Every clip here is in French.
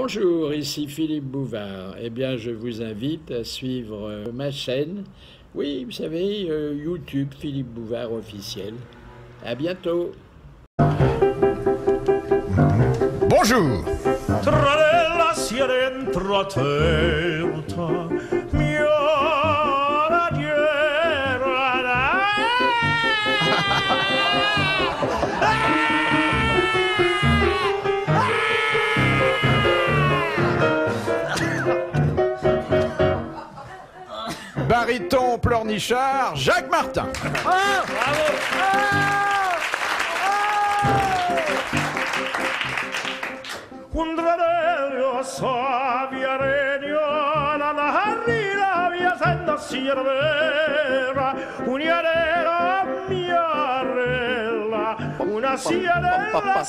Bonjour, ici Philippe Bouvard. Eh bien, je vous invite à suivre ma chaîne. Oui, vous savez, YouTube, Philippe Bouvard officiel. À bientôt. Bonjour. Tra la sia dentro a terra, mia Baryton pleurnichard, Jacques Martin. Ah, bravo. Un dradello savia regnola, la harina via senda siervera, uniarela miarella, una sierella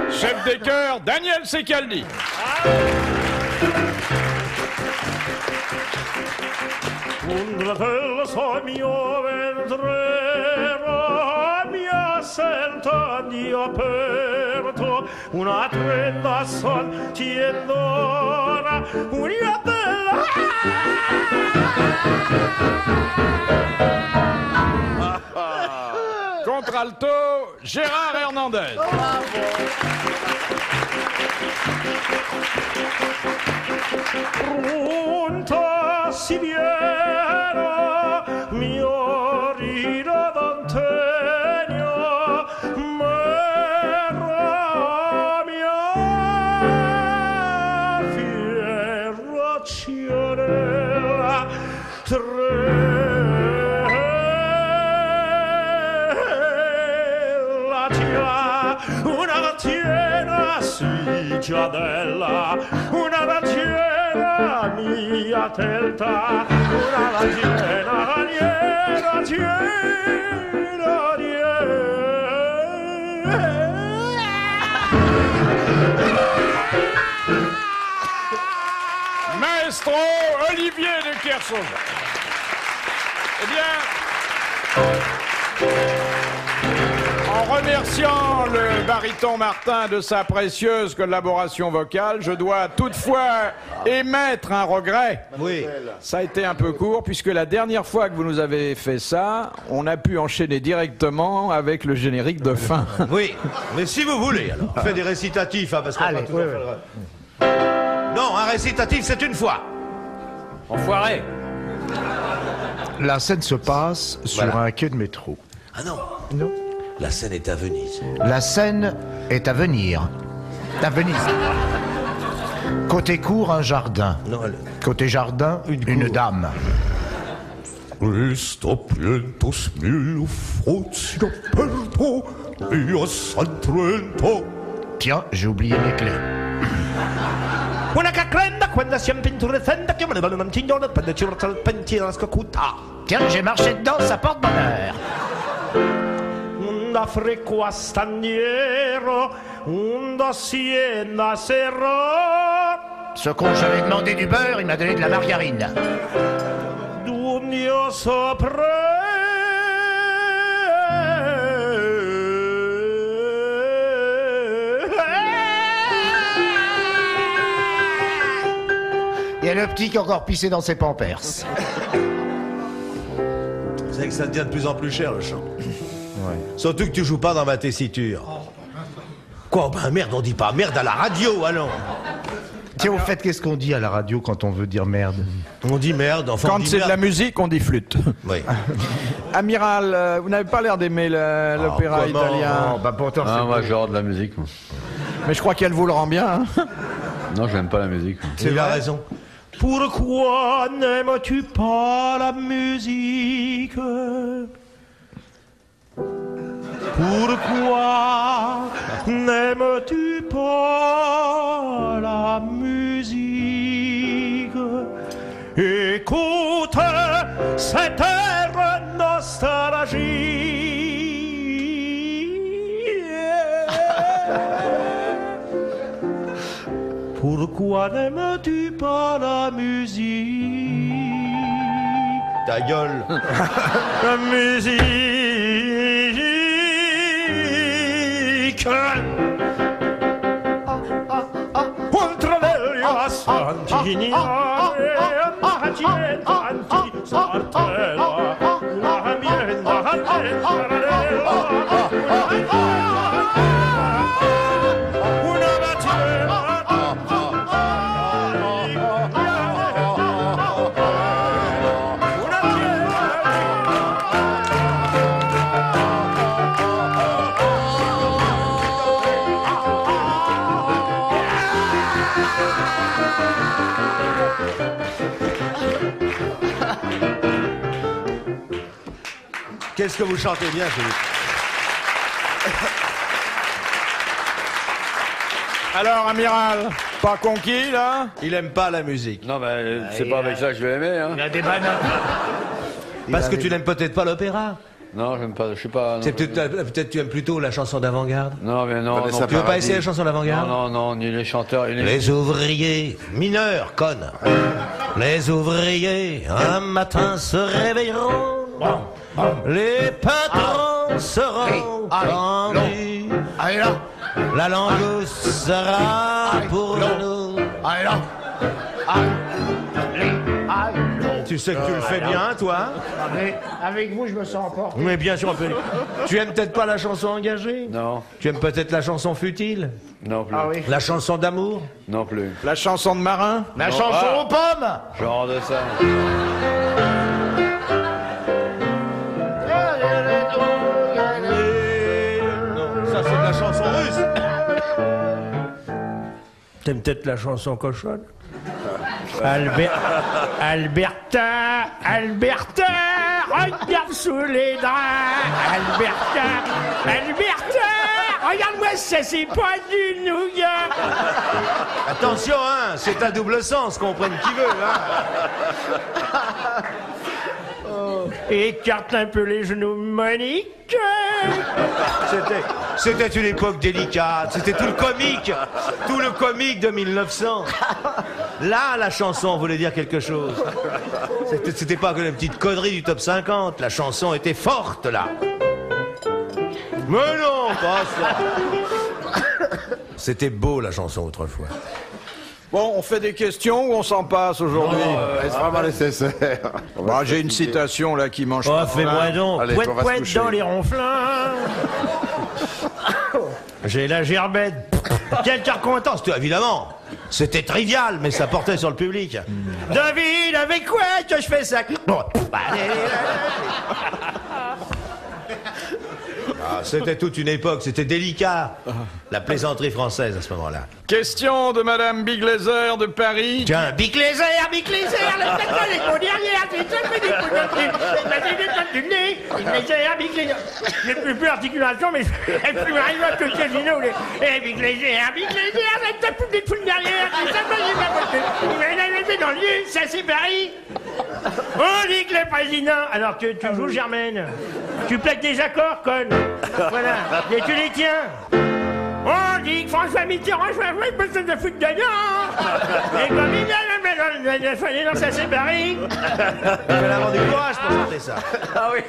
Chef des chœurs, Daniel Secaldi. Un dradello so mio ventrero, mia senta di aperto, una trenta sol tiendora, una della... Contralto, Gérard Hernandez. Pronto si viene mio rido d'antenio, mera mia fiera ciarella, una mattina si giadella, una mattina mia telta, una mattina niera Maestro Olivier de Kersauzon. Eh bien, en remerciant le baryton Martin de sa précieuse collaboration vocale, je dois toutefois émettre un regret. Oui. Ça a été un peu court, puisque la dernière fois que vous nous avez fait ça, on a pu enchaîner directement avec le générique de fin. Oui, mais si vous voulez, alors. On fait des récitatifs, hein, parce qu'on va tout faire. Non, un récitatif, c'est une fois. Enfoiré. La scène se passe sur un quai de métro. Ah non. Non. La scène est à Venise. La scène est à venir. À Venise. Côté cour, un jardin. Non, Côté jardin, une dame. Questo pientos mille frozzi aperto, io San Trento. Tiens, j'ai oublié mes clés. Una cacrenda quando si impinturescenta che me ne vanno un cignone per ci il pensiero scocuta. Tiens, j'ai marché dedans, ça porte bonheur. Un da frecco a staniero, un da siena serro. Ce con, j'avais demandé du beurre, il m'a donné de la margarine. D'un io sopra. Il y a le petit qui a encore pissé dans ses pampers. Vous savez que ça devient de plus en plus cher, le chant. Ouais. Surtout que tu joues pas dans ma tessiture. Quoi? Ben merde, on dit pas merde à la radio, allons. Tiens, au fait, qu'est-ce qu'on dit à la radio quand on veut dire merde? On dit merde, enfin on Quand dit c'est de merde. la musique, on dit flûte. Oui. Amiral, vous n'avez pas l'air d'aimer l'opéra comment? italien. Bah pourtant, Ah, c'est moi, j'adore de la musique. Moi. Mais je crois qu'elle vous le rend bien. Hein. Non, j'aime pas la musique. Il a raison. Pourquoi n'aimes-tu pas la musique? Pourquoi n'aimes-tu pas la musique? Écoute cette air nostalgie. Pourquoi n'aimes-tu pas la musique? Ta gueule. La musique. musique. Oltre l'Elia Sant'Ignare, Argenti, Sartella, la mienda, una batteva. Qu'est-ce que vous chantez bien, Philippe? Alors, amiral, pas conquis, là? Il aime pas la musique. Non, mais c'est pas avec ça que je vais aimer, hein. Il a des bananes. Parce que tu n'aimes peut-être pas l'opéra. Non, j'aime pas, je suis pas... C'est peut-être tu aimes plutôt la chanson d'avant-garde. Non, mais non, non. Tu veux pas essayer la chanson d'avant-garde? Non, non, non, ni les chanteurs... ni Les ouvriers mineurs, conne. Les ouvriers, un matin se réveilleront. Les patrons seront tendus. Allez là. La langouste sera pour nous. Allez là. Tu sais que tu le fais bien, toi? Mais avec vous, je me sens emporté. Mais bien sûr, un peu. Tu aimes peut-être pas la chanson engagée? Non, Tu aimes peut-être la chanson futile? non plus. Ah oui. La chanson d'amour? Non plus. La chanson de marin? La chanson aux pommes. Genre de ça. Non, ça c'est de la chanson russe. T'aimes peut-être la chanson cochonne? Alberta, regarde sous les draps. Alberta, regarde-moi ça, c'est pas du nougat. Attention, hein, c'est à double sens, comprenne qui veut, hein. Écarte un peu les genoux, Monique. C'était une époque délicate, c'était tout le comique de 1900. Là, la chanson voulait dire quelque chose. C'était pas que la petite connerie du top 50, la chanson était forte, là. Mais non, pas ça. C'était beau, la chanson, autrefois. Bon, on fait des questions ou on s'en passe aujourd'hui? Est-ce vraiment nécessaire? Bah, j'ai une citation là qui mange Oh, pas. fais-moi donc. Allez, Pouette, on va se pouette coucher. dans les ronflins. J'ai la gerbette. Quelqu'un content, c'était évidemment. C'était trivial, mais ça portait sur le public. David, avec quoi que je fais ça? Ah, c'était toute une époque, c'était délicat. La plaisanterie française à ce moment-là. Question de Madame Biglaser de Paris. Tiens, Bic Lézard, le pétrole est bon derrière, c'est ça, mais des coups de nez. J'ai plus d'articulation, mais elle plus arrive à que le casino. Big Lézard, ça tape des foules derrière, c'est ça, mais dans le lieu, ça c'est Paris. On dit que le président, alors que tu joues Germaine, tu plaques des accords, conne. Voilà, et tu les tiens. On dit que François Mitterrand, il besoin de foutre dedans. Et comme il a dans ça c'est Paris. il fallait avoir du courage pour chanter ça. Ah oui,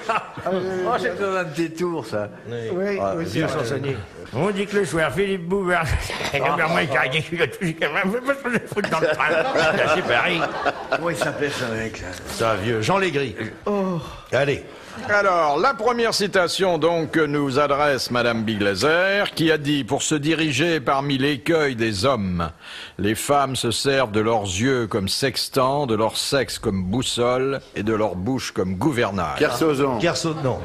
oh, j'ai besoin d'un petit tour, ça. Oui, oui, Vieux chansonnier. On dit que le soir, Philippe Bouvard, moi, il a dit que je me foutre dans le train. Ça c'est Paris. Comment il s'appelait ce mec, là? Ça, vieux. Jean Légris. Allez. Alors, la première citation donc que nous adresse Madame Biglaser, qui a dit « Pour se diriger parmi l'écueil des hommes, les femmes se servent de leurs yeux comme sextant, de leur sexe comme boussole et de leur bouche comme gouvernail. » Kersozon. Kersaud, non.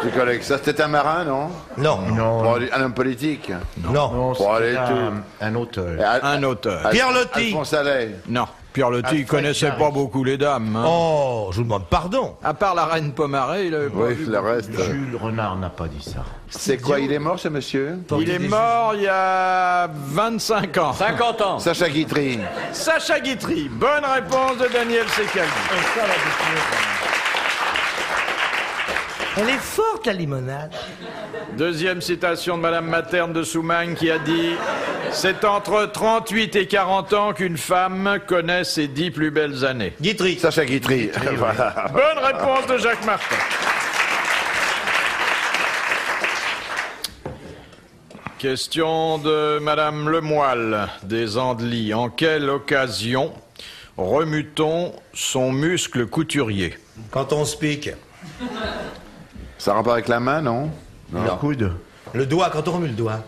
Tu collègues ça, c'était un marin, non? Non. Bon, un homme politique. Non. Bon, allez, c'est tout. un auteur. Un auteur. Pierre Loti. Alphonse Allais. Non, Pierre Loti, il connaissait pas beaucoup les dames. Hein. Oh, je vous demande pardon. À part la reine Pomaré, il avait pas Oui, vu le reste. Jules Renard n'a pas dit ça. C'est quoi, il est mort, ce monsieur? Il est mort il y a 25 ans. 50 ans. Sacha Guitry. Sacha Guitry. Bonne réponse de Daniel Secaldi. Elle est forte, la limonade. Deuxième citation de Madame Materne de Soumagne qui a dit « C'est entre 38 et 40 ans qu'une femme connaît ses 10 plus belles années. Guitry. Sacha Guitry. Voilà. » Bonne réponse de Jacques Martin. Question de Madame Lemoyle, des Andelys. En quelle occasion remue-t-on son muscle couturier? Quand on se pique. Ça a rapport avec la main, non? Le coude. Le doigt, quand on remue le doigt.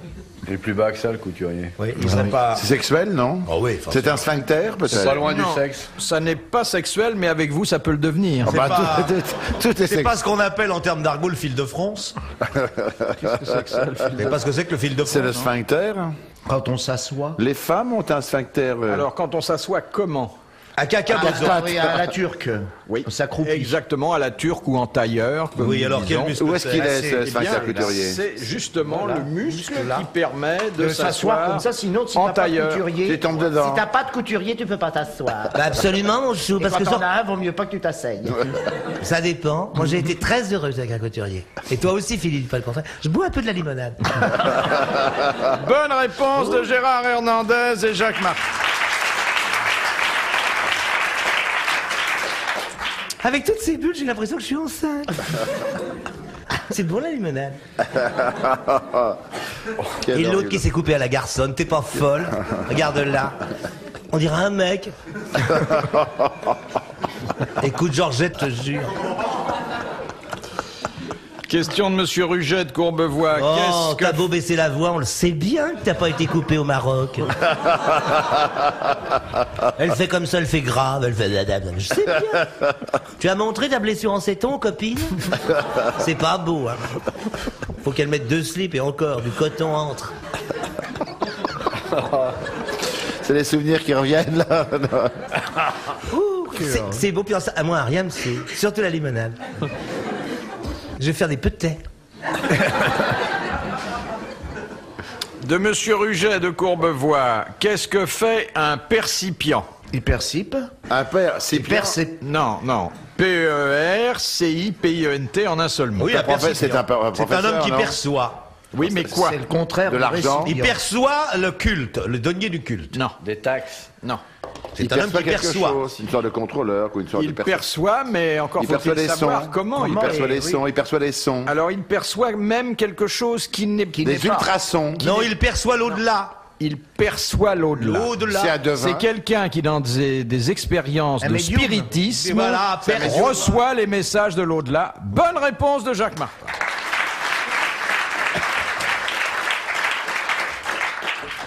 Il est plus bas que ça, le couturier. Oui, il serait pas... C'est sexuel, non? Oh oui, forcément. C'est un sphincter, C'est pas peut-être? loin du Non, sexe. ça n'est pas sexuel, mais avec vous, ça peut le devenir. Ah bah, pas- tout est C'est sexuel. pas ce qu'on appelle en termes d'argot le fil de France. Mais pas ce que c'est que le fil de France. C'est le hein. sphincter? Quand on s'assoit. Les femmes ont un sphincter. Alors, quand on s'assoit, comment? À caca bozo. Oui, à la turque. Oui, On s'accroupit. exactement, à la turque ou en tailleur. Comme Oui, nous alors quel disons. muscle Où est-ce qu'il est, c'est ce Eh sphincter bien, couturier? c'est justement le muscle Muscle-là. qui permet de De s'asseoir comme ça, sinon si en t'as pas de tailleur. couturier. Tu tombes dedans. Si t'as pas de couturier, tu peux pas t'asseoir. Bah absolument, mon chou, Et parce quand que t'en ça, as un, vaut mieux pas que tu t'asseyes. ça dépend. Moi, j'ai été très heureuse avec un couturier. Et toi aussi, Philippe, pas le contraire. Je bois un peu de la limonade. Bonne réponse de Gérard Hernandez et Jacques Martin. Avec toutes ces bulles, j'ai l'impression que je suis enceinte. C'est bon la limonade. Quel Et l'autre orgueil. qui s'est coupé à la garçonne, t'es pas folle? Regarde là. On dirait un mec. Écoute, Georgette, je te jure. Question de Monsieur Ruget de Courbevoie. Oh, Qu'est-ce t'as que... beau baisser la voix, on le sait bien que t'as pas été coupé au Maroc. Elle fait comme ça, elle fait grave, elle fait... Je sais bien. Tu as montré ta blessure en céton, copine? C'est pas beau, hein. Faut qu'elle mette 2 slips et encore, du coton entre. C'est les souvenirs qui reviennent, là. Ouh, c'est beau, puis à moi, rien me suit. Surtout la limonade. Je vais faire des petits. De Monsieur Ruget de Courbevoie. Qu'est-ce que fait un percipient? Il percipe. Un père, c'est Percip. Non, non. P-E-R-C-I-P-I-E-N-T en un seul mot. Oui, C'est un un percipient. c'est un C'est un professeur, homme qui non? perçoit. Oui, mais quoi? C'est le contraire De du l'argent. Il récipient. perçoit le culte, le denier du culte. Non, Des taxes. non. C'est un homme qui quelque perçoit. chose, une sorte de contrôleur ou une sorte Il de personne. perçoit, mais encore Il perçoit faut-il les savoir sons. comment il Comment perçoit. perçoit les oui. sons, il perçoit les sons. Alors, il perçoit même quelque chose qui n'est pas... Des ultrasons. Non, il perçoit l'au-delà. Il perçoit l'au-delà. L'au-delà. C'est un devin. C'est quelqu'un qui, dans des expériences Un de médium. spiritisme, Et voilà, perçoit. reçoit les messages de l'au-delà. Bonne réponse de Jacques Martin.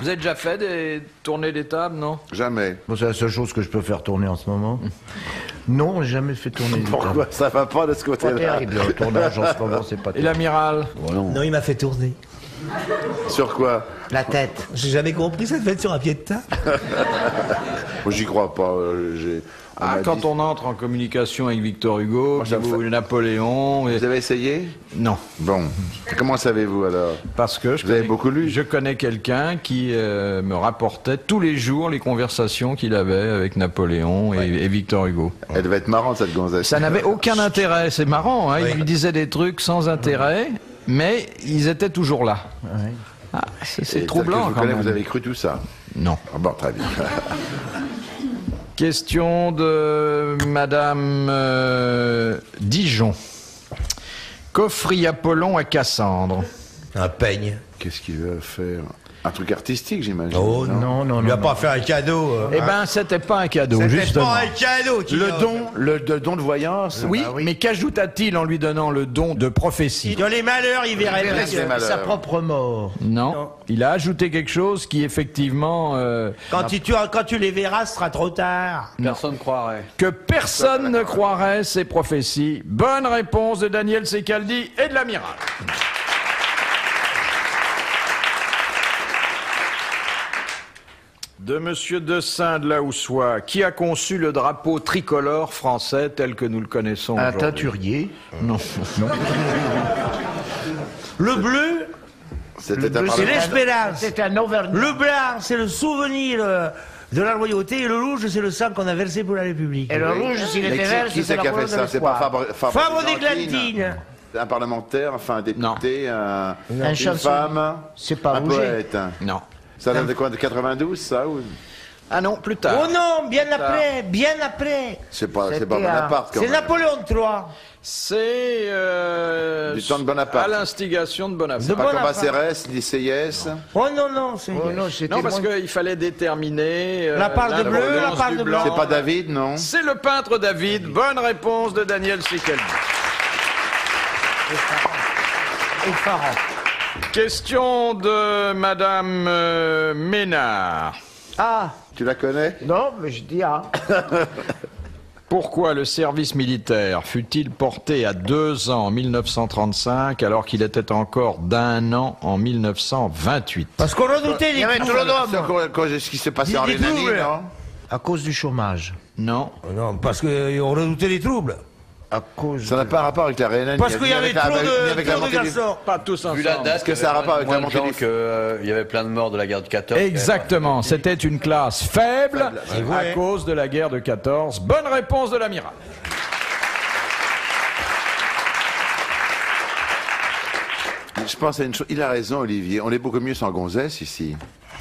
Vous avez déjà fait des tournées des tables, non? Jamais. Bon, c'est la seule chose que je peux faire tourner en ce moment. Non, j'ai jamais fait tourner. du Pourquoi temps. ça va pas de ce Pas côté-là? terrible, le tournage en ce moment, c'est pas Et terrible. l'amiral? Non, il m'a fait tourner. Sur quoi? La tête. J'ai jamais compris, ça devait être sur un pied de table. Moi, j'y crois pas. On m'a Quand dit- on entre en communication avec Victor Hugo, Moi, ça me ou fait- Napoléon... Vous avez essayé? Non, Bon. Comment savez-vous alors? parce que Vous avez beaucoup lu? je connais quelqu'un qui me rapportait tous les jours les conversations qu'il avait avec Napoléon et Victor Hugo. Elle devait être marrante, cette gonzesse. Ça n'avait aucun intérêt, c'est marrant, hein, Oui. il lui disait des trucs sans intérêt, mais ils étaient toujours là. Ouais. Ah, Et c'est tel troublant que je vous quand connais, même. vous avez cru tout ça? Non. Ah bon, très bien. Question de Madame Dijon. Qu'offrit Apollon à Cassandre? Un peigne. Qu'est-ce qu'il veut faire? Un truc artistique, j'imagine. Oh Non, non, Il lui a non. pas fait un cadeau. Eh ben, c'était pas un cadeau, C'était justement. pas un cadeau qu'il Le a don, le don de voyance. Oui, mais qu'ajouta-t-il en lui donnant le don de prophétie? Dans les malheurs, il verrait verrait bien. ses malheurs. Sa propre mort. Non. Il a ajouté quelque chose qui, effectivement, Quand tu les verras, ce sera trop tard. Personne croirait. que personne ne croirait ces prophéties. Bonne réponse de Daniel Secaldi et de l'amiral. De Monsieur Dessein de la Houssoie, qui a conçu le drapeau tricolore français tel que nous le connaissons Un aujourd'hui? teinturier. Non. Le bleu, C'était un C'est parlement. l'espérance. C'est un Auvergnat. Le blanc, c'est le souvenir de la royauté. Et le rouge, c'est le sang qu'on a versé pour la République. Et le rouge, s'il Mais était vert, qui c'est la qui a couleur fait de ça? C'est pas l'espoir. Fabre des Glantines. Un parlementaire, enfin un député, une chansonnier. femme, C'est pas un Rouget. poète. Non. Ça date de quoi? De 92, ça ou... Ah non, plus tard. Oh non, bien après. C'est pas Bonaparte, quand C'est même. Napoléon III. C'est Du temps de Bonaparte. à l'instigation de Bonaparte. C'est pas comme Bonaparte. Acérès, Lycéès. Oh non, c'est... Oh non, c'était Non, parce moins- qu'il fallait déterminer La part de bleu, la part de blanc. C'est pas David, non? C'est le peintre David. Bonne réponse de Daniel Sickelby. effarant. Question de Madame Ménard. Ah, Tu la connais? non, mais je dis ah. Pourquoi le service militaire fut-il porté à 2 ans en 1935 alors qu'il était encore d'1 an en 1928? Parce qu'on redoutait Il les y avait clous. trop d'hommes. C'est encore à cause de ce qui s'est passé en Dis- Rhénanie, dis-nous, non? À cause du chômage. Non. Non, parce qu'on redoutait les troubles. À cause. Ça n'a pas rapport avec la Rhénanie. Parce qu'il y avait avec la- trop ni de, avec la trop de montée du- garçons. Pas tous ensemble. Vu la date, que ça a rapport avec la montée du- il y avait plein de morts de la guerre de 14. Exactement, c'était une classe faible C'est à vrai. cause de la guerre de 14. Bonne réponse de l'amiral. Je pense à une chose. Il a raison, Olivier. On est beaucoup mieux sans gonzesse ici.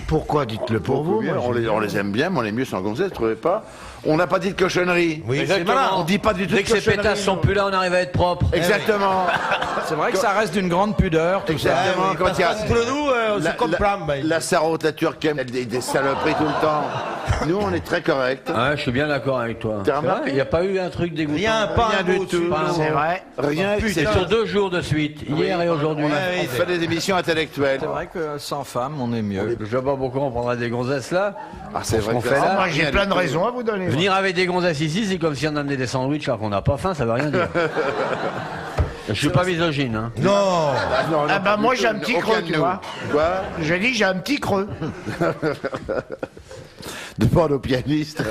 Pourquoi dites-le pour Beaucoup vous mieux. moi, On les aime bien, mais on est mieux sans gonzesse, vous trouvez pas? On n'a pas dit de cochonnerie. Oui, c'est Exactement. malin. On dit pas du tout Dès de que ces cochonnerie. pétasses sont plus là, on arrive à être propre. Exactement. C'est vrai que ça reste d'une grande pudeur. Tout ça. Exactement. oui, Quand parce il y a qu'entre nous, on se comprend. ben. la sarotature qui aime des saloperies tout le temps. Nous, on est très corrects. Ouais, je suis bien d'accord avec toi. T'as C'est remarqué vrai, il n'y a pas eu un truc dégoûtant. Rien, pas Rien un du mot tout. dessus. Pas un C'est vrai. Rien. C'est sur 2 jours de suite, hier et aujourd'hui. On fait des émissions intellectuelles. C'est vrai que sans femme, on est mieux. Je sais pas pourquoi on prendra des gonzesses là. Ah, c'est vrai qu'on que fait là, Moi, j'ai rien plein du de tout. raisons à vous donner. moi. Venir avec des gonzesses ici, c'est comme si on amenait des sandwichs alors qu'on n'a pas faim, ça veut rien dire. Je suis pas misogyne, hein. Non. Non, Ah non, bah pas moi du j'ai tout. un petit Aucun creux, de tu nous. vois. Quoi? Je dis j'ai un petit creux. Demande au pianiste.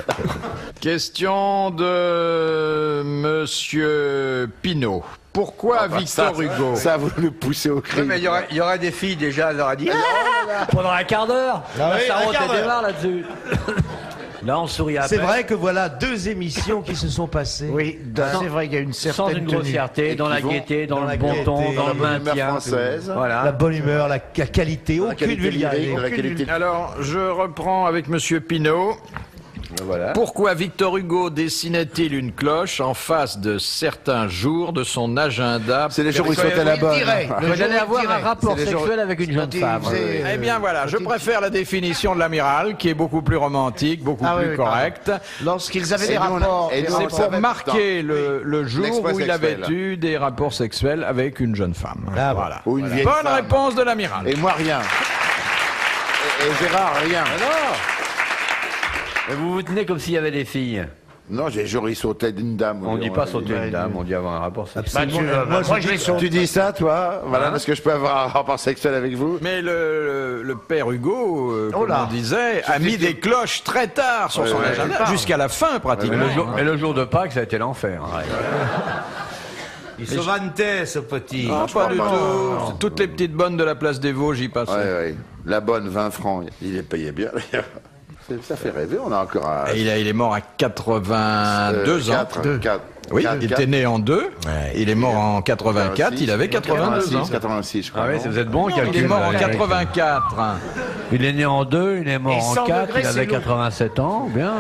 Question de Monsieur Pinault. Pourquoi Victor Hugo Ça, vous le poussez au cri. Mais il y aurait des filles déjà, elle leur a dit pendant un quart d'heure. Ah oui, Ça un quart d'heure. démarre là-dessus. Là, on sourit à C'est peine. vrai que voilà 2 émissions qui se sont passées. Oui, c'est vrai qu'il y a une Sans certaine une tenue. grossièreté, Et dans qui la vont gaieté, dans dans le la bon gaieté, ton, dans dans la le bonne humeur maintien. française. Voilà. La bonne humeur, la qualité, La aucune qualité vulgarité. lyrique, la qualité. Alors, je reprends avec Monsieur Pinault. Voilà. Pourquoi Victor Hugo dessinait-il une cloche en face de certains jours de son agenda? C'est les jours où il sautait la bonne. Vous allez avoir un rapport C'est les gens- sexuel avec une jeune femme. Eh bien voilà, je préfère la définition de l'amiral, qui est beaucoup plus romantique, beaucoup Ah oui, plus oui, correcte. Lorsqu'ils avaient Et des nous, on a- rapports. et nous, des on C'est rapports- pour savait marquer dans le jour l'exploit où il avait sexuel. eu des rapports sexuels avec une jeune femme. Ah, voilà. Ou une vieille Bonne femme. réponse de l'amiral. Et moi, rien. Et Gérard, rien. Et vous vous tenez comme s'il y avait des filles. Non, j'ai jour il sautait d'une dame. On dit pas sauter une dame, on dit avoir un rapport sexuel. Moi, je les saute. Tu dis ça, toi? Voilà, parce que je peux avoir un rapport sexuel avec vous. Mais le père Hugo, comme là. on disait, a mis des cloches très tard sur son ouais, agenda, jusqu'à la fin pratiquement. Et le jour de Pâques, ça a été l'enfer. Il se vantait, ce petit. Ah, pas du tout. Toutes les petites bonnes de la place des Vosges y passaient. Ouais, ouais. La bonne, 20 francs. Il est payé bien, d'ailleurs. Ça fait rêver, on a encore un... Et il est mort à 82 ans. Oui, il était né en 2. Il est mort en 84. Il avait 82 ans. 86, je crois. Ah oui, non vous êtes bon en Il calcul. est mort en Eric. 84. Il est né en 2, il est Et mort 100 en 4, degrés, il avait c'est lourd. 87 ans. Bien.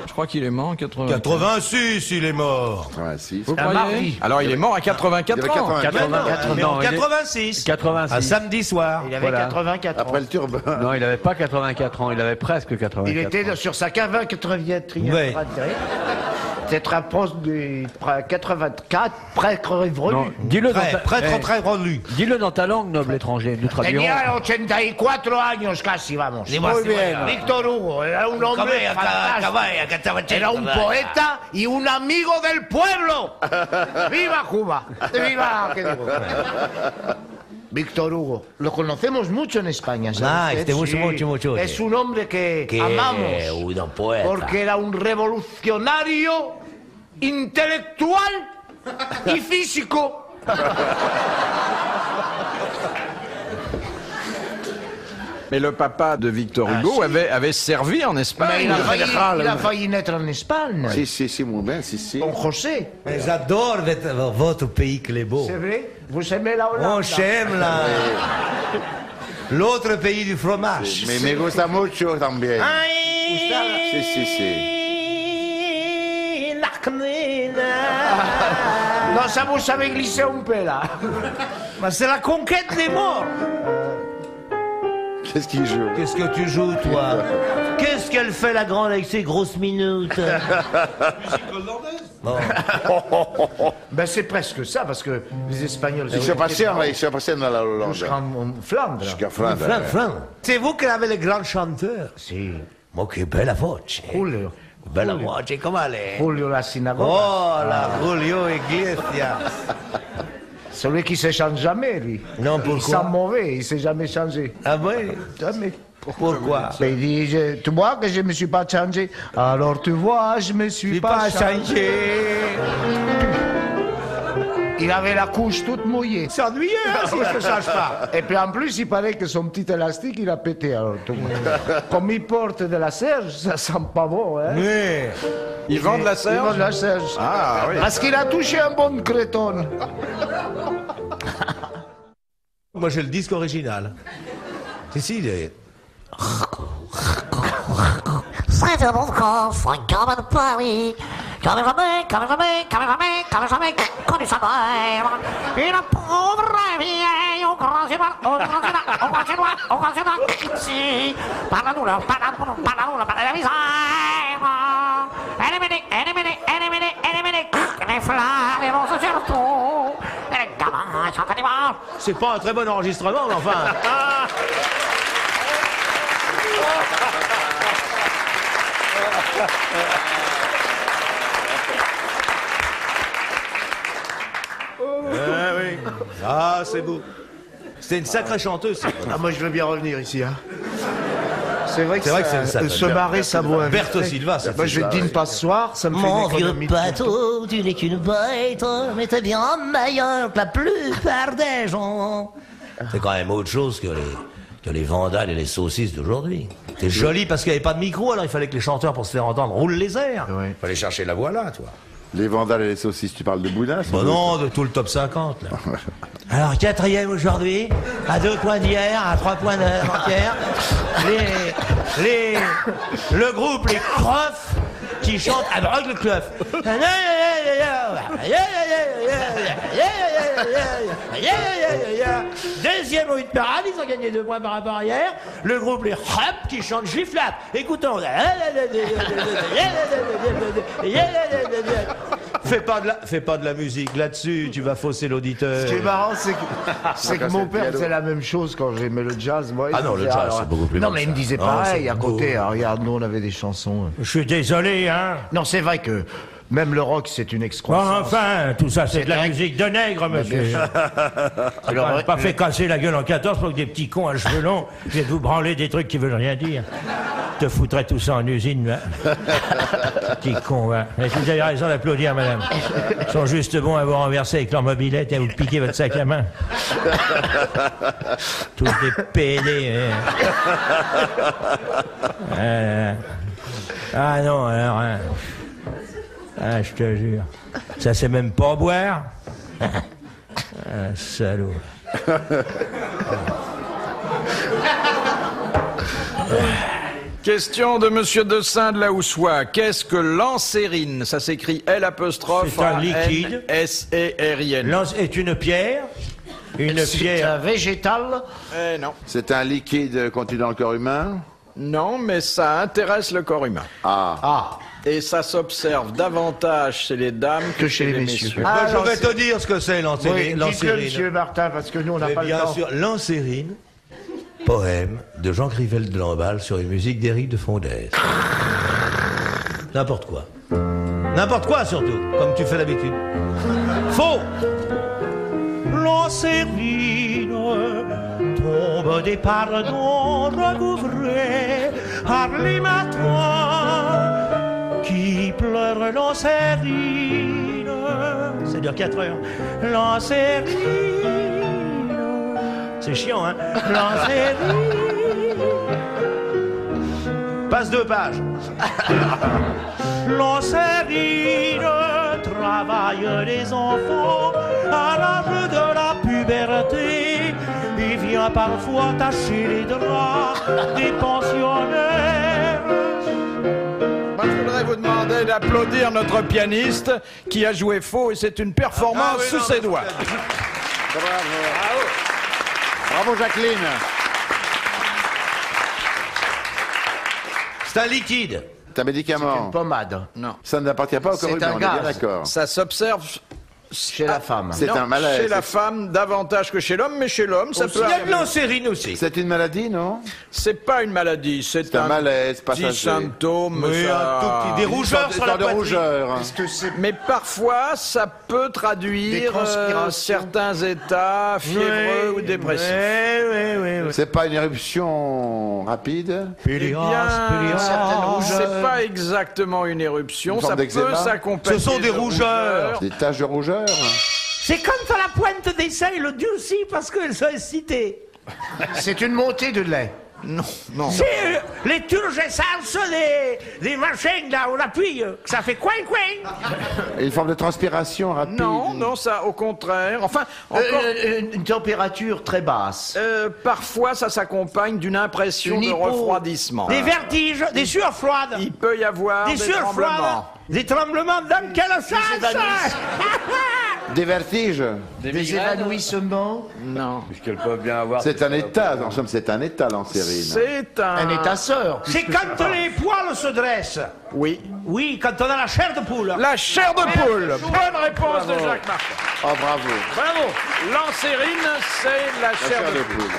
Je crois qu'il est mort en 84. 86, il est mort. 86. Vous Un croyez mardi. Alors il est mort à 84 Il avait ans. 84. Mais en Non, il est- 86. 86. Un samedi soir. Il avait Voilà. 84 ans. Après le turban. Non, il n'avait pas 84 ans, il avait presque 84 Il était ans. sur sa 84e Ouais. Peut-être un poste de 84, presque revenu. Non, dis-le dans, ta... Prêtre très relu. dis-le dans ta langue, noble étranger. Nous traduirons. Tenía 84 años casi, vamos. Muy bien. Víctor Hugo era un hombre fantástico. Era un poeta y un amigo del pueblo. ¡Viva Cuba! ¡Viva! ¿Qué digo? Víctor Hugo, lo conocemos mucho en España, Ah, ¿sabes? mucho. Es un hombre que amamos. Uno poeta. Porque era un revolucionario intelectual y físico. Mais le papa de Victor Hugo avait servi en Mais Espagne. il a failli naître en Espagne. Si, muy bien, si. Don José. Mais j'adore votre pays Clébo. C'est vrai? Vous aimez la Hollande? On j'aime là. L'autre pays du fromage. Me gusta mucho también. Ay, Si. Non, ça vous savez glisser un peu là. Bah, c'est la conquête des morts. Qu'est-ce qu'il joue? Qu'est-ce que tu joues, toi? Qu'est-ce qu'elle fait, la grande, avec ses grosses minutes? Bon. Ben c'est presque ça, parce que les Espagnols... Il s'est passé dans la Hollande. Jusqu'en Flandre. Jusqu'à Flandre. C'est vous qui avez le grand chanteur? Si. Ma che bella voce. Julio. Bella voce, come lei? Julio la synagogue. Oh, la Julio Iglesias. Celui qui se change jamais, lui. Non, Il pourquoi? sent mauvais, il s'est jamais changé. Ah oui? Jamais. Pourquoi? Ben, il dit, tu vois que je me suis pas changé. Alors tu vois, je me suis pas changé. Il avait la couche toute mouillée. C'est ennuyeux, hein, s'il ne se change pas. Et puis en plus, il paraît que son petit élastique, il a pété. Alors, comme il porte de la serge, ça sent pas bon. Hein? Oui. Ils vendent la Il serge? vend de la serge. Ah oui. Parce qu'il a touché un bon créton. Moi, j'ai le disque original. Si, il est... C'est un bon corps, c'est comme un Paris. Comme jamais, connu sa mère. Une pauvre vieille au grand cinéma, ici. Par la douleur, par la misère. Elle est mêlée. Les flammes et vont surtout. Les gamins chantent dimanche. C'est pas un très bon enregistrement, mais enfin... Ah oui. Ah, c'est beau. C'est une sacrée chanteuse. Ah, moi, je veux bien revenir ici. Hein. C'est vrai que, c'est se marrer, ça vaut un Berto Silva, ça moi, fait je ça, dîne pas ce soir, ça me fait Mon une vieux économie de bateau, tu n'es qu'une bête, mais t'es bien meilleur que la plupart des gens. C'est quand même autre chose que les vandales et les saucisses d'aujourd'hui. C'est joli parce qu'il n'y avait pas de micro, alors il fallait que les chanteurs, pour se faire entendre, roulent les airs. Ouais. Fallait chercher la voix là, toi. Les vandales et les saucisses, tu parles de Boudin? Bon non, de tout le top 50, là. Alors, 4e aujourd'hui, à 2 points d'hier, à 3 points d'avant-hier, le groupe, les Crofts, qui chantent à drogue le clof. Deuxième au hit parade, ils ont gagné 2 points par rapport à hier. Le groupe, les Rap, qui chantent Giflap. Écoutons. Fais pas de la musique là-dessus, tu vas fausser l'auditeur. Ce qui est marrant, c'est que mon père faisait la même chose quand j'aimais le jazz. Moi, Ah non, le jazz, c'est beaucoup plus Non, mal, mais il me ça. disait Non, pareil c'est à côté. Alors, regarde, nous, on avait des chansons. Je suis désolé, hein. Non, c'est vrai que même le rock, c'est une excroissance. Enfin, tout ça, c'est de la musique de nègre, monsieur. Alors, pas fait casser la gueule en 14 pour que des petits cons à cheveux longs viennent vous branler des trucs qui veulent rien dire. Te foutrais tout ça en usine, hein. Petit con, hein. Mais vous avez raison d'applaudir, madame. Ils sont juste bons à vous renverser avec leur mobilette et à vous piquer votre sac à main. Tous des PD, hein. Ah non, alors, hein. Ah, je te jure. Ça, c'est même pas boire. Ah, salaud. Question de Monsieur Dessin de la Houssoie. Qu'est-ce que l'ancérine? Ça s'écrit L''. C'est un liquide. S-E-R-I-N. Lance est une pierre. Une C'est pierre. un végétal. Non. C'est un liquide contenu dans le corps humain? Non, mais ça intéresse le corps humain. Ah. Et ça s'observe davantage chez les dames que chez les messieurs. Ah, Moi, je vais te dire ce que c'est, Oui, dites-le, l'ancérine. monsieur Martin, parce que nous, on n'a Mais pas le bien temps. sûr, l'ancérine, poème de Jean Crivel de Lamballe sur une musique d'Éric de Fondès. N'importe quoi. N'importe quoi, surtout, comme tu fais d'habitude. Faux. L'ancérine tombe des pardons recouvrés par les matins qui pleurent l'ancérine. C'est dur 4 heures. L'ancérine. C'est chiant, hein? L'ancérine. Passe 2 pages. L'ancérine travaille les enfants à l'âge de la puberté. Il vient parfois tacher les draps des pensionnaires. d'applaudir notre pianiste qui a joué faux et c'est une performance sous ses doigts. Bravo. Bravo Jacqueline. C'est un liquide. C'est un médicament. Une pommade. Non. Ça n'appartient pas au C'est corps un humain, on est bien gaz. d'accord. Ça s'observe Chez la femme. C'est un malaise. chez la femme davantage que chez l'homme, mais chez l'homme, ça peut Il y a de arriver. l'ancérine aussi. C'est une maladie, non? C'est pas une maladie, c'est un malaise petit passager. symptôme. Oui, ça- un tout petit. Des rougeurs sur la de poitrine. rougeur. Mais parfois, ça peut traduire certains états fiévreux ou dépressifs. Oui. C'est pas une éruption rapide? Eh bien, c'est pas exactement une éruption, Une forme ça peut d'eczéma. s'accompagner. Ce sont des de rougeurs. Des taches de rougeur? C'est quand à la pointe des seins, le durcit parce qu'elles sont excitées. C'est une montée de lait. Non, non. C'est les turgescences, les machins là, on appuie, que ça fait coin. Une forme de transpiration rapide? Non, non, ça, au contraire. Enfin, encore. Une température très basse. Parfois, ça s'accompagne d'une impression Une de hypo- refroidissement. Des vertiges, des sueurs froides. Il peut y avoir Des des sueurs froides. tremblements. Des tremblements dans quel sens? Des vertiges? Des évanouissements. Non. Puisqu'elles peuvent bien avoir... C'est un état, en somme, c'est un état, l'ancérine. C'est Un état-sœur. C'est quand les poils se dressent. Oui. Oui, quand on a la chair de poule. La chair de poule. Bonne réponse de Jacques Martin. Oh, bravo. Bravo. L'ancérine, c'est la La chair de poule.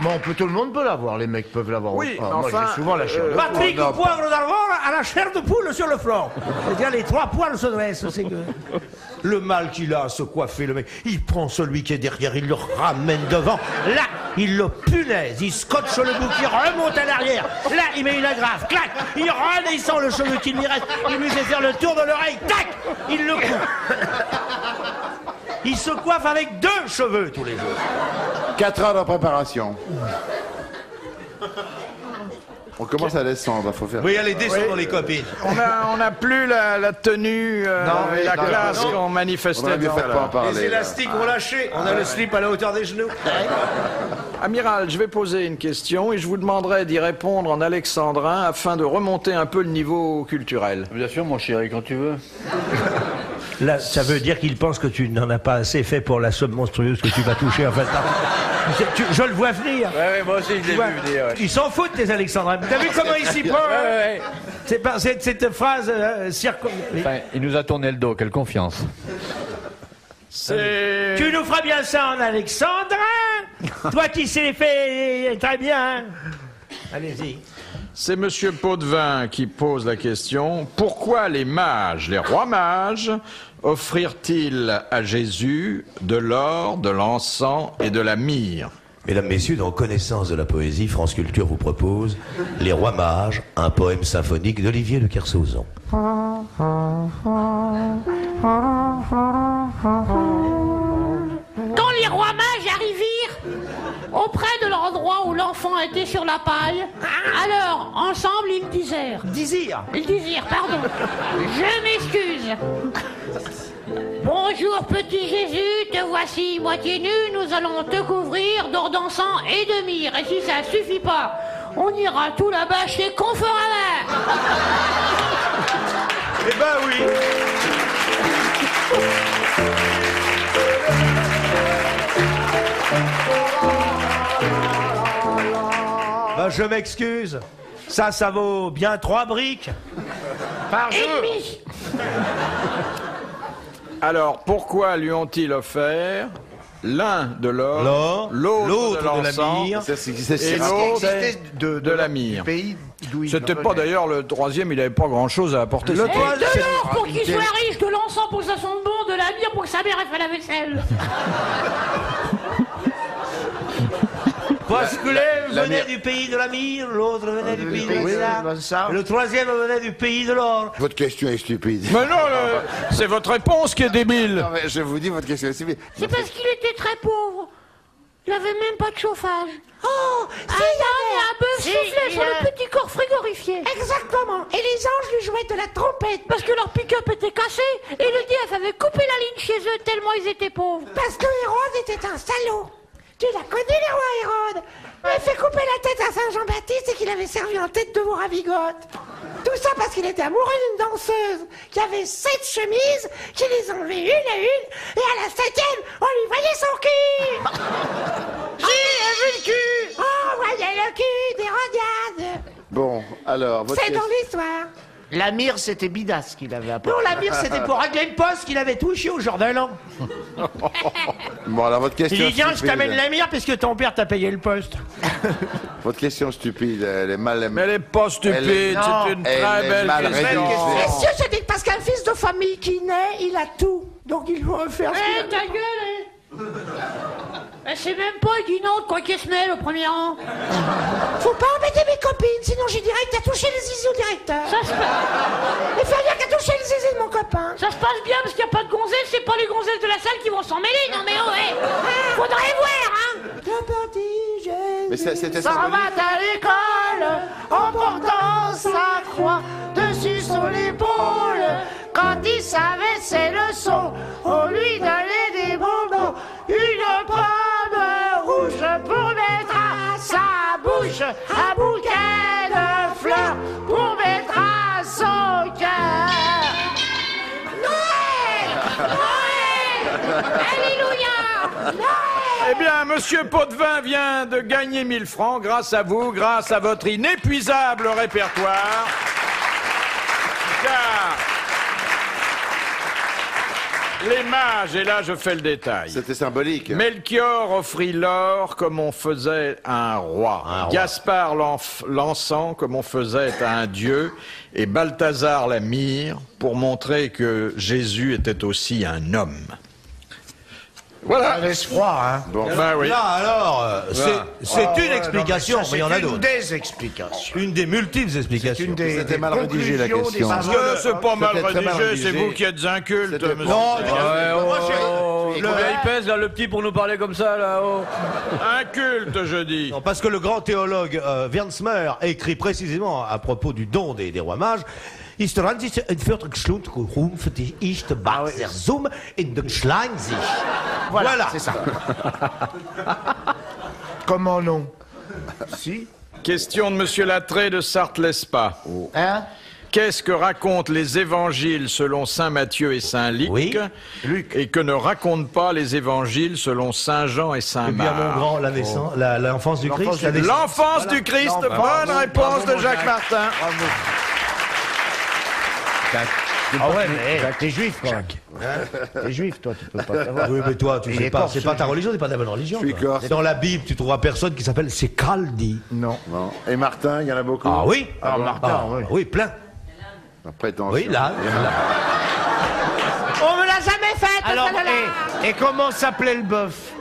Bon, tout le monde peut l'avoir, les mecs peuvent l'avoir. Oui, Ah, mais moi, enfin, j'ai souvent la chair de poule. Patrick Poivre d'Arvor a la chair de poule sur le front. C'est-à-dire les trois poils se dressent. C'est que... Le mal qu'il a à se coiffer, le mec. Il prend celui qui est derrière, il le ramène devant. Là, il le punaise, il scotche le bouc, il remonte à l'arrière. Là, il met une agrafe, clac. Il redescend le cheveu qui lui reste. Il lui fait faire le tour de l'oreille, tac. Il le coupe. Il se coiffe avec 2 cheveux tous les jours. 4 heures de préparation. On commence à descendre, faut faire. Oui, allez, descendons les copines. On n'a plus la tenue, et la classe qu'on On manifestait aurait mieux tout fait à de pas en l'heure. parler. Les élastiques ont lâché. On a le slip à la hauteur des genoux. Amiral, je vais poser une question et je vous demanderai d'y répondre en alexandrin afin de remonter un peu le niveau culturel. Bien sûr, mon chéri, quand tu veux. Là, ça veut dire qu'il pense que tu n'en as pas assez fait pour la somme monstrueuse que tu vas toucher en fait. Je le vois venir. Ouais, moi aussi, je l'ai vu venir. Ouais. Ils s'en foutent, les Alexandrins. T'as vu comment ils s'y prennent? Ouais. C'est pas cette phrase Enfin, il nous a tourné le dos, quelle confiance. C'est... Tu nous feras bien ça en alexandrin. Toi qui sais les faire très bien. Allez-y. C'est Monsieur Potvin qui pose la question. Pourquoi les mages, les rois mages, offrirent-ils à Jésus de l'or, de l'encens et de la myrrhe? Mesdames, Messieurs, dans Connaissance de la poésie, France Culture vous propose Les Rois Mages, un poème symphonique d'Olivier de Kersauzon. Quand les rois mages arrivirent auprès de l'endroit où l'enfant était sur la paille, alors, ensemble, ils disèrent. Ils disirent, pardon. Je m'excuse. Bonjour, petit Jésus, te voici moitié nu, nous allons te couvrir d'or d'encens et de myrrhe. Et si ça suffit pas, on ira tout là-bas chez Conforama. Eh ben oui. Ben, je m'excuse. Ça vaut bien 3 briques par jour. Et demi. Alors, pourquoi lui ont-ils offert l'un de l'or, l'autre de l'encens myrrhe et l'autre de la myrrhe? C'était pas d'ailleurs le troisième, il n'avait pas grand-chose à apporter. Et de l'or pour qu'il soit riche, de l'encens pour que ça sente bon, de la myrrhe pour que sa mère ait fait la vaisselle. Parce que l'un venait du pays de la myrrhe, l'autre venait du pays de l'encens, et le troisième venait du pays de l'or. Votre question est stupide. Mais non, c'est votre réponse qui est débile. Non, mais je vous dis, votre question est stupide. C'est parce qu'il était très pauvre. Il avait même pas de chauffage. Oh, un bœuf soufflait sur le petit corps frigorifié. Exactement. Et les anges lui jouaient de la trompette. Parce que leur pick-up était cassé et le diable avait coupé la ligne chez eux tellement ils étaient pauvres. Parce que Hérode était un salaud. Tu l'as connu, le roi Hérode. Il a fait couper la tête à Saint Jean-Baptiste et qu'il avait servi en tête de veau ravigote. Tout ça parce qu'il était amoureux d'une danseuse qui avait 7 chemises, qui les enlevait une à une, et à la 7e, on lui voyait son cul. J'ai vu le cul. On voyait le cul d'Hérodiade. Bon, alors, votre C'est dans question. l'histoire. La mire, c'était Bidas qui l'avait apporté. Non, la mire, c'était pour régler une poste qu'il avait touché au jour de l'an. Bon, alors, votre Il question dit, tiens, je stupide. t'amène la mire puisque ton père t'a payé le poste. Votre question stupide, elle est mal... Mais elle n'est pas stupide, Non, c'est une elle très est belle mal question. rédigée. Messieurs, je dis que parce qu'un fils de famille qui naît, il a tout. Donc il doit faire ce qu'il a. Ta gueule, elle sait même pas, il dit non de quoi qu'elle se mêle au premier rang. Faut pas embêter mes copines, sinon j'ai direct à toucher les zizi au directeur. Ça se passe. Il fait rien qu'à toucher les zizi de mon copain. Ça se passe bien parce qu'il n'y a pas de gonzesses, c'est pas les gonzesses de la salle qui vont s'en mêler, non mais oh, hey. Faudrait voir, hein. Le petit Jésus Mais c'était s'en symbolique. va à l'école en portant sa croix dessus sur l'épaule. Quand il savait ses leçons, on lui donnait des bonbons, une pomme rouge pour mettre à sa bouche, un bouquet de fleurs pour mettre à son cœur. Noël! Noël! Alléluia! Noël! Eh bien, Monsieur Potvin vient de gagner 1000 francs grâce à vous, grâce à votre inépuisable répertoire. Car les mages, et là je fais le détail. C'était symbolique. Melchior offrit l'or comme on faisait à un roi. Gaspard l'encens comme on faisait à un dieu. Et Balthazar la myrrhe pour montrer que Jésus était aussi un homme. Voilà. Laisse froid, hein. Bon, Ben oui. Là, alors, c'est une explication, mais il y en a C'est une d'autres. des explications. Une des multiples explications. Une des C'était mal rédigé, la conclusions des question. Parce savants. que c'est pas mal C'était très mal rédigé, c'est rédigé. vous qui êtes inculte, C'était monsieur. Non, Combien il pèse, là, le petit, pour nous parler comme ça, là-haut? Inculte, je dis. Non, parce que le grand théologue Wernshmer écrit précisément à propos du don des rois mages. Ist der Ansicht entführte Geschlund gerufen, die ist der Bach der Summe in den Schleim sich. Voilà. C'est ça. Comment non? Si. Question de monsieur Lattré de Sarthe-Lespas. Hein? Qu'est-ce que racontent les évangiles selon saint Matthieu et saint Luc, Oui. et que ne racontent pas les évangiles selon saint Jean et saint Eh bien, mon Marc? grand, la naissance, l'enfance du Christ, la naissance. L'enfance du Christ, bonne réponse de Jacques Martin. Ah ouais, mais t'es juif, quoi. T'es juif, toi, tu peux pas savoir. Oui, mais toi, tu Il sais est pas, corse, c'est pas ta juif. religion, c'est pas ta bonne religion. Je suis toi. corse. Dans la Bible, tu trouveras personne qui s'appelle Secaldi. Non. non. Et Martin, il y en a beaucoup. Ah oui? Ah, Martin, oui. Oui, plein. Prétention. Oui, là. On me l'a jamais faite. Alors, celle-là. et comment s'appelait le bœuf?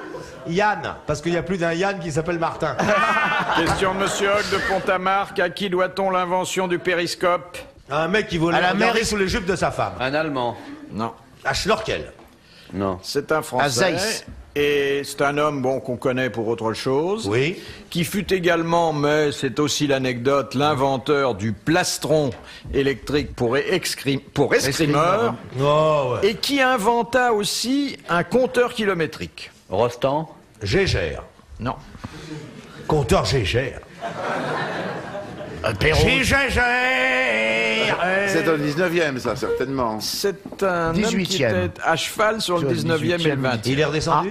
Yann, parce qu'il n'y a plus d'un Yann qui s'appelle Martin. Question de monsieur Hogg de Pont-à-Marc. À qui doit-on l'invention du périscope? Un mec qui voulait À la regarder mairie. sous les jupes de sa femme. Un Allemand. Non. À Schnorkel. Non. C'est un À Français. Zeiss. Et c'est un homme bon, qu'on connaît pour autre chose. Oui. Qui fut également, mais c'est aussi l'anecdote, l'inventeur du plastron électrique pour escrimeur. Oh, ouais. Et qui inventa aussi un compteur kilométrique. Rostand. Gégère. Non. Compteur Gégère. C'est au 19e, ça, certainement. C'est un homme qui 18e. était à cheval sur le 19e et le 20e. Il est redescendu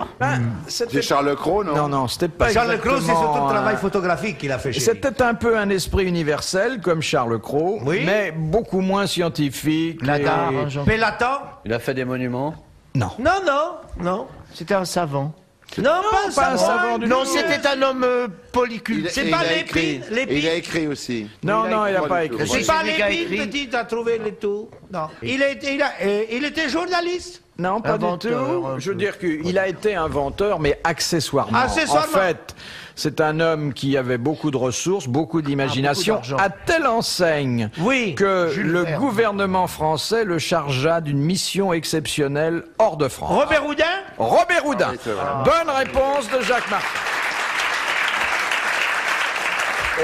C'était C'est Charles Cros, non? Non, non, c'était pas Charles Cros, c'est surtout exactement le travail un- photographique qu'il a fait chez lui. C'était un peu un esprit universel, comme Charles Cros, Oui. mais beaucoup moins scientifique. Nadar, et- hein, Jean. Pélatan? Il a fait des monuments. Non. Non, non, non. C'était un savant. Non, pas un savant du Non, tout. c'était un homme polyculte. C'est Et pas il a l'épine, écrit. l'épine. Et il a écrit aussi. Non, non, il n'a pas du tout. écrit. C'est C'est pas celui qui a l'épine, écrit. petit, t'as trouvé les tout. Non. Il était journaliste. Non, pas Inventeur, du tout. un Je veux peu. dire qu'il a été inventeur, mais accessoirement. Accessoirement. En fait, c'est un homme qui avait beaucoup de ressources, beaucoup d'imagination, d'argent. à telle enseigne Oui, que Jules le Verne. gouvernement français le chargea d'une mission exceptionnelle hors de France. Robert Houdin? Robert Houdin. oui, c'est vrai. Bonne réponse de Jacques Martin.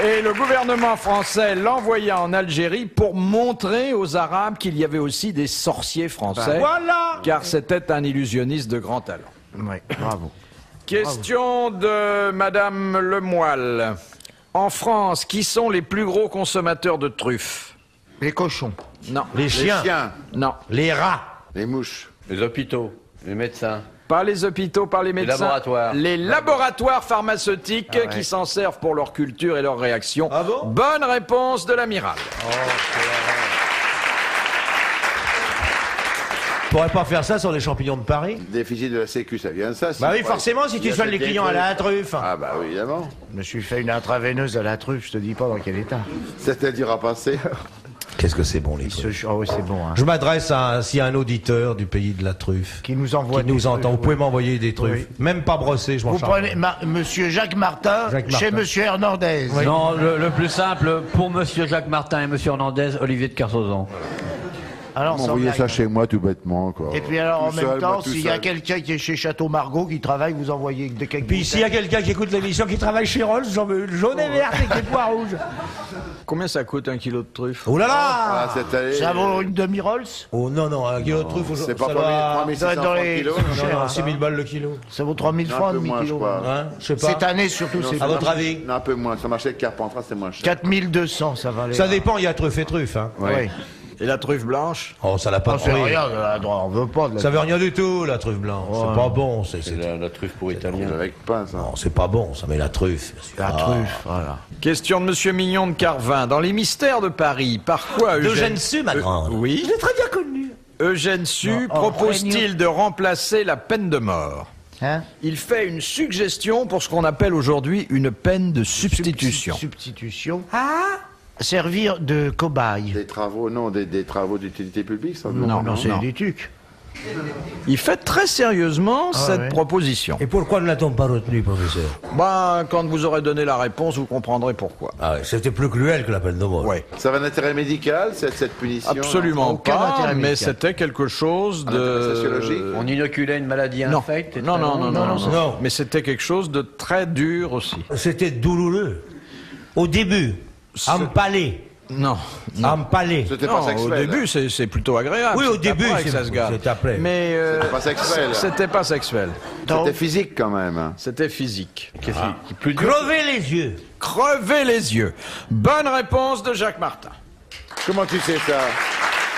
Et le gouvernement français l'envoya en Algérie pour montrer aux Arabes qu'il y avait aussi des sorciers français, Voilà. car c'était un illusionniste de grand talent. Oui, bravo. Question de Madame Lemoyle. En France, qui sont les plus gros consommateurs de truffes? Les cochons. Non. Les chiens. Non. Les rats. Les mouches. Les hôpitaux, les médecins. Pas les hôpitaux, pas les médecins. laboratoires. Les laboratoires pharmaceutiques qui s'en servent pour leur culture et leur réaction. Ah bon? Bonne réponse de l'amiral. Tu pourrais pas faire ça sur les champignons de Paris? Déficit de la Sécu, ça vient de ça. Bah oui, forcément, si tu soignes les clients à la truffe. Ah bah oui, évidemment. Je me suis fait une intraveineuse à la truffe, je te dis pas dans quel état. C'est-à-dire à passer. Qu'est-ce que c'est bon, les truffes. Ah oui, c'est bon. Hein. Je m'adresse à s'il y a un auditeur du pays de la truffe Qui nous envoie qui nous des entend. truffes, Vous pouvez oui. m'envoyer des truffes. Oui. Même pas brossé, je m'en Vous charge. prenez Monsieur Jacques Martin, Jacques chez Martin. Monsieur Hernandez. Non, le plus simple, pour Monsieur Jacques Martin et Monsieur Hernandez, Olivier de Kersauzon. Alors, sans M'envoyez blague. ça chez moi tout bêtement, quoi. Et puis alors, en Tout même seul, temps, moi, tout s'il y a seul. quelqu'un qui est chez Château Margaux qui travaille, vous envoyez des quelques Puis s'il y a quelqu'un qui écoute l'émission qui travaille chez Rolls, j'en veux une jaune et verte avec des pois rouges. Combien ça coûte 1 kilo de truffes? Oh là là Ah, cette année. Ça vaut une demi-Rolls. Oh non, non, un kilo de truffe, C'est pas ça 3600 va dans les- kilos. cher, va... hein. 6000 balles le kilo. Ça vaut 3000 Un francs, peu demi moins, je kilo. crois. Hein, je sais pas. Cette année, surtout, c'est À votre avis? Non, un peu moins. Sur le marché de Carpentras, c'est moins cher. 4200, ça va aller. Ça dépend, il y a truffe et truffe. Hein. Oui. Et la truffe blanche? Oh, ça n'a pas Non, de c'est prix. rien, on veut pas de la... Ça veut rien du tout, la truffe blanche. C'est pas bon. C'est La truffe pour italien. Avec pain, ça. Non, c'est pas bon, ça met la truffe. La truffe, voilà. Question de Monsieur Mignon de Carvin. Dans les mystères de Paris, par quoi Eugène Sue, ma grande. Oui. Je l'ai très bien connu. Eugène Sue propose-t-il de remplacer la peine de mort? Hein? Il fait une suggestion pour ce qu'on appelle aujourd'hui une peine de substitution. Substitution. Ah, servir de cobaye. Des travaux, non, des travaux d'utilité publique, ça. Non, c'est des trucs. Il fait très sérieusement cette ouais. proposition. Et pourquoi ne l'a-t-on pas retenu, professeur? Ben, quand vous aurez donné la réponse, vous comprendrez pourquoi. Ah ouais, c'était plus cruel que la peine de mort. Ouais. Ça va d'intérêt médical, cette punition? Absolument Aucun pas, intérêt mais médical. c'était quelque chose Un intérêt de... sociologique? On inoculait une maladie Non. infecte. Non, non, non, non, non, non. mais c'était quelque chose de très dur aussi. C'était douloureux. Au début, empalé. Non. Empalé. C'était Non, pas sexuel. au début, c'est plutôt agréable. Oui, au C'est début, après que c'est- ça se gâte. c'est après. Mais C'était pas sexuel. c'était pas sexuel. C'était physique, quand même. C'était physique. Plus dur. Crever les yeux. Crever les yeux. Bonne réponse de Jacques Martin. Comment tu sais ça?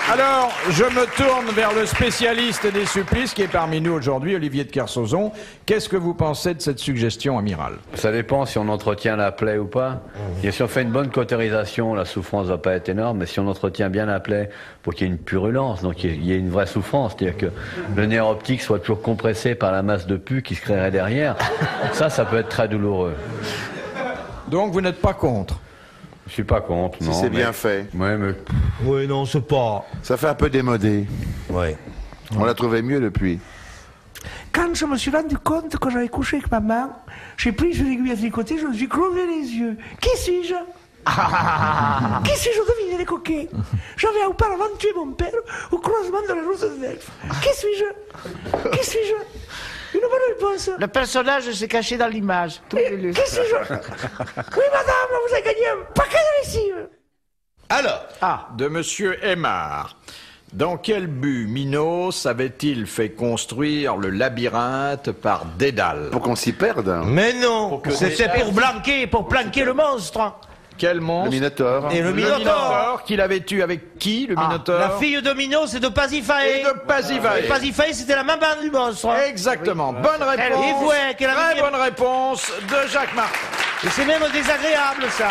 Alors, je me tourne vers le spécialiste des supplices qui est parmi nous aujourd'hui, Olivier de Kersauzon. Qu'est-ce que vous pensez de cette suggestion, amiral? Ça dépend si on entretient la plaie ou pas. Et si on fait une bonne cautérisation, la souffrance va pas être énorme. Mais si on entretient bien la plaie pour qu'il y ait une purulence, donc il y ait une vraie souffrance, c'est-à-dire que le nerf optique soit toujours compressé par la masse de pus qui se créerait derrière, ça peut être très douloureux. Donc, vous n'êtes pas contre? Je suis pas contre, non. Si c'est mais- bien fait. Ouais, mais Oui, non, c'est pas. Ça fait un peu démodé. Ouais. On l'a trouvé mieux depuis. Quand je me suis rendu compte que j'avais couché avec maman, j'ai pris une aiguille à tricoter, je me suis crevé les yeux. Qui suis-je? Qui suis-je devinez les coquets? J'avais auparavant tué mon père au croisement de la rose de Delphes. Qui suis-je? Qui suis-je? Une bonne réponse. Le personnage s'est caché dans l'image. Tous les deux. Qui suis-je? Oui, madame, vous avez gagné un paquet de lessive. Alors, De Monsieur Aymar. Dans quel but Minos avait-il fait construire le labyrinthe par Dédale? Pour qu'on s'y perde. mais non, que c'était pour planquer le monstre. Quel Le monstre? Minotaure. Et le Minotaure. Qu'il avait eu avec qui, le Minotaure? La fille de Minos, c'est de Pasiphae. Et de Pasiphae. Et Pasiphae, c'était la maman du monstre. Exactement. Bonne réponse. Et ouais, qu'elle avait Très bonne réponse de Jacques Martin. Et c'est même désagréable, ça.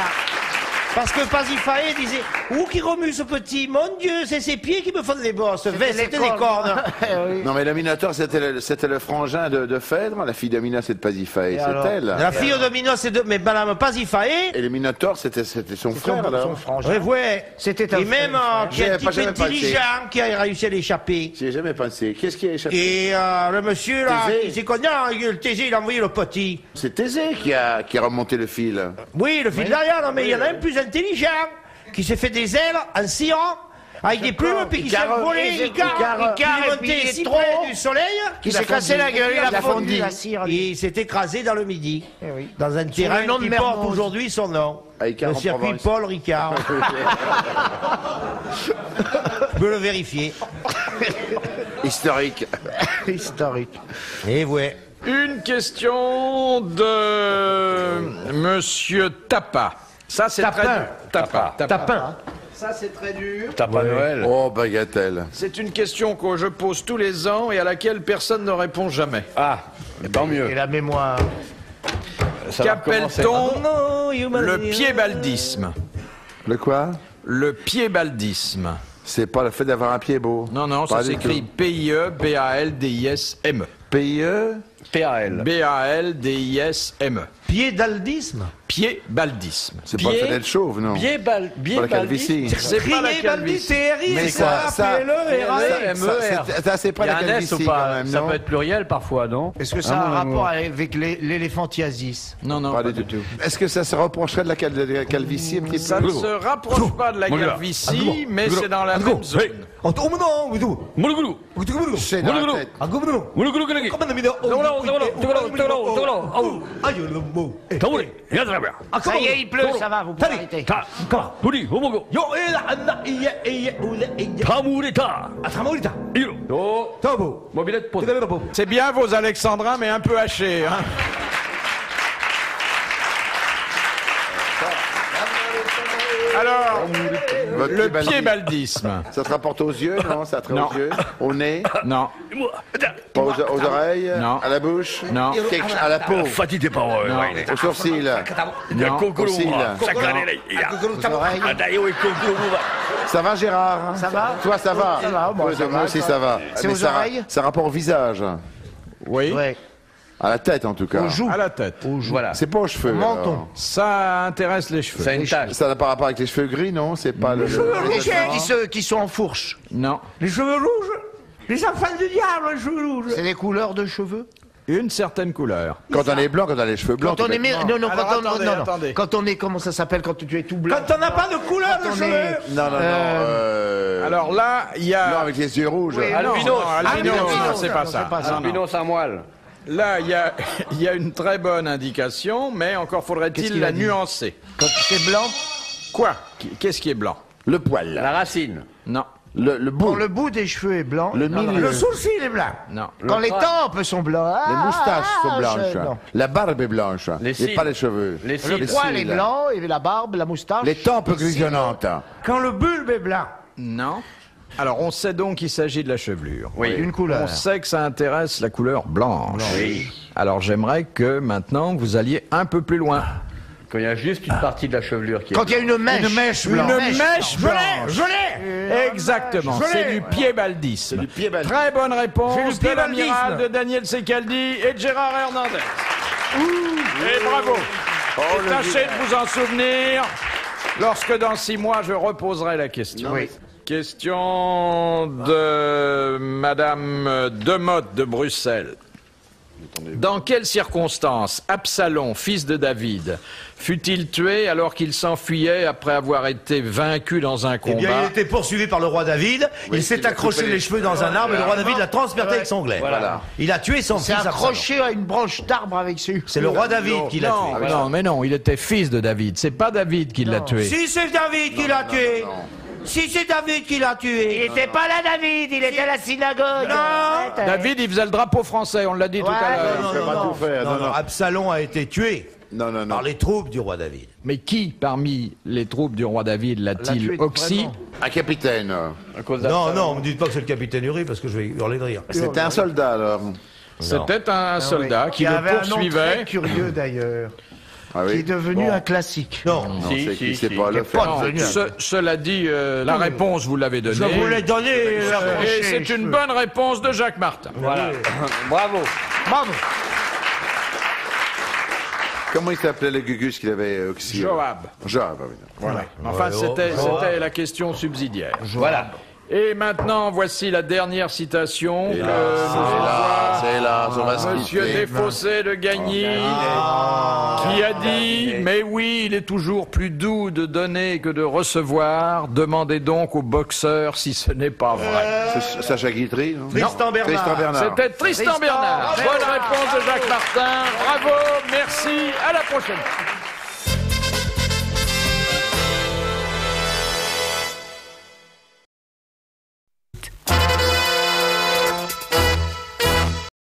Parce que Pasiphae disait « Où qui remue ce petit? Mon Dieu, c'est ses pieds qui me font des bosses. » C'était des cornes. Non, mais le Minotaure, c'était le frangin de Phèdre. La fille de Minos et de Pasiphae, alors c'est elle. La fille de Minos, c'est de... Mais madame Pasiphae... Et le Minotaure, c'était son frère, alors. Ouais, ouais. C'était un Et même qui est un J'ai petit pas peu jamais intelligent, qui a réussi à l'échapper. J'y ai jamais pensé. Qu'est-ce qui a échappé? Et le monsieur, là, Thésée. il s'est connu, le Thésée, il a envoyé le petit. C'est Thésée qui a remonté le fil. Oui, le fil d'Ariane, mais il y en a un plus intelligent, qui s'est fait des ailes en cirant, avec des plumes, puis qui s'est Icare, volé, Icare, il est et monté puis si trop. près du soleil, Qui s'est cassé la gueule, il a fondu. La et cire. il s'est écrasé dans le Midi, oui. dans un terrain le nom de qui porte Mermoz. aujourd'hui son nom, À Icare, le en circuit Provence. Paul Ricard. Je peux le vérifier. Historique. Historique. Et ouais. Une question de Monsieur Tapa. Ça, c'est Tapin. très... Tapa. Tapin. Ça, c'est très dur. T'as pas Noël. Oh, bagatelle. C'est une question que je pose tous les ans et à laquelle personne ne répond jamais. Ah, tant mieux. Et la mémoire. Qu'appelle-t-on le piébaldisme? Le quoi? Le piébaldisme. C'est pas le fait d'avoir un pied beau. Non, non, Pas ça du s'écrit tout. P-I-E-B-A-L-D-I-S-M-E. P-I-E? PAL. B-A-L-D-I-S-M-E. Piédaldisme. Piébaldisme. C'est pas le fait d'être chauve, non. Pas la calvitie. C'est pas la calvitie. Mais ça, c'est pas Il y la a un S calvitie ou quand pas? même, Ça non? peut être pluriel parfois, non? Est-ce que ça a un rapport avec l'éléphantiasis? Non, non, Pas du tout. Est-ce que ça se rapprocherait de la calvitie un petit peu? ça ne se rapproche pas de la calvitie, mais c'est dans la même zone. C'est dans la tête. Ça y est, il pleut, ça va, vous pouvez arrêter. C'est bien vos alexandrins, mais un peu hachés. Hein. Alors, le piébaldisme. Ça te rapporte aux yeux, non? Ça te Non. aux yeux? Au nez? Non, Pas aux oreilles? Non. À la bouche? non, À la peau? Fatigué par eux. non, Aux sourcils? non. Aux cils? Ça va, Gérard? Ça va? Toi, ça va? Ça va, moi, Oui, ça moi va, aussi, ça ça va. C'est Mais aux ça oreilles? Ça rapport au visage. Oui, Ouais. À la tête, en tout cas. à la tête. Voilà. C'est pas aux cheveux. Menton. alors. Ça intéresse les cheveux. Ça a une tache. Ça n'a pas rapport avec les cheveux gris, non? C'est pas le... Qui sont en fourche. Non, Les cheveux rouges. Les enfants du diable, les cheveux rouges. C'est des couleurs de cheveux? une certaine couleur. Quand on est blanc, quand on a les cheveux blancs... Quand on est... Non, non, Alors, quand on... attendez, non, non. attendez. Quand on est... Comment ça s'appelle quand tu es tout blanc? Quand on n'a pas de couleur de Quand on cheveux. est... Non, non, non. Alors là, il y Blanc a... avec les yeux rouges. Oui, non, Albinos, non, albinos, albinos, non, c'est pas non, ça. c'est pas ça. Non, non. Albinos à moelle. Là, il y a une très bonne indication, mais encore Qu'est-ce faudrait-il qu'il la a dit? nuancer. Quand c'est blanc? Quoi? Qu'est-ce qui est blanc? Le poil. La racine. Non, Le bout. Quand le bout des cheveux est blanc. Le Non, non. milieu. Le sourcil est blanc. non. Quand les tempes sont blancs. Les moustaches sont c'est blanches. blanc. La barbe est blanche. Les Et cils. pas les cheveux. Les Le cils. poil est cils. blanc, et la barbe, la moustache. Les tempes grisonnantes. Quand le bulbe est blanc. Non. Alors, on sait donc qu'il s'agit de la chevelure. Oui. Une couleur. On sait que ça intéresse la couleur blanche. Oui. Alors, j'aimerais que maintenant vous alliez un peu plus loin. Quand il y a juste une partie de la chevelure qui est. Quand il y a une mèche. Une mèche Une blanche. mèche Je l'ai, blanche. je l'ai. Exactement, Je l'ai. c'est du piébaldisme. Du piébaldisme. Très bonne C'est réponse du de l'amiral piébaldisme. de Daniel Secaldi et de Gérard Hernandez. Et bravo. Et tâchez de vous en souvenir lorsque dans 6 mois je reposerai la question. Oui. Question de Madame Demotte de Bruxelles. Dans quelles circonstances Absalom, fils de David, fut-il tué alors qu'il s'enfuyait après avoir été vaincu dans un Eh combat? bien, il était poursuivi par le roi David. Oui, Il s'est il a accroché coupé les les cheveux dans cheveux. un arbre et le roi David l'a transpercé Ouais. avec son glaive. Voilà. Il a tué son C'est fils Absalom. accroché à une branche d'arbre avec ses... C'est le roi David qui l'a Non, tué. non, mais non, il était fils de David. C'est pas David qui l'a tué. Si c'est David qui l'a tué. Si c'est David qui l'a tué. Il était pas là, David, il était à la synagogue. Non. David, il faisait le drapeau français, on l'a dit tout à l'heure. Je peux pas tout faire. Non, non, Absalom a été tué Non, non, non. par les troupes du roi David. Mais qui, parmi les troupes du roi David, l'a-t-il tué oxy? vraiment. Un capitaine. À cause Non, d'Absalom. non, ne me dites pas que c'est le capitaine Uri parce que je vais hurler de rire. C'était un soldat, alors. C'était un soldat qui Qui le avait un nom poursuivait. très curieux d'ailleurs. Ah Qui est oui. devenu un classique. Non, Non, Si, c'est si, qui sait si. pas le faire. Pas devenu un... Cela dit, la réponse, vous l'avez donnée. je vous l'ai donné. Et c'est une bonne réponse de Jacques Martin. Voilà. Bravo. Bravo. Comment il s'appelait le gugus qu'il avait oxy? Joab. Joab, oui. Voilà. Enfin, c'était la question subsidiaire. Voilà. Et maintenant, voici la dernière citation que nous C'est là, on va se Monsieur quitter. Desfossés de Gagny, qui a dit « Mais oui, il est toujours plus doux de donner que de recevoir. Demandez donc au boxeur si ce n'est pas vrai. » C'est Sacha Guitry, non? Tristan Bernard. Tristan Bernard. C'était Tristan Bernard. Bonne réponse de Jacques Martin. Bravo, merci, à la prochaine.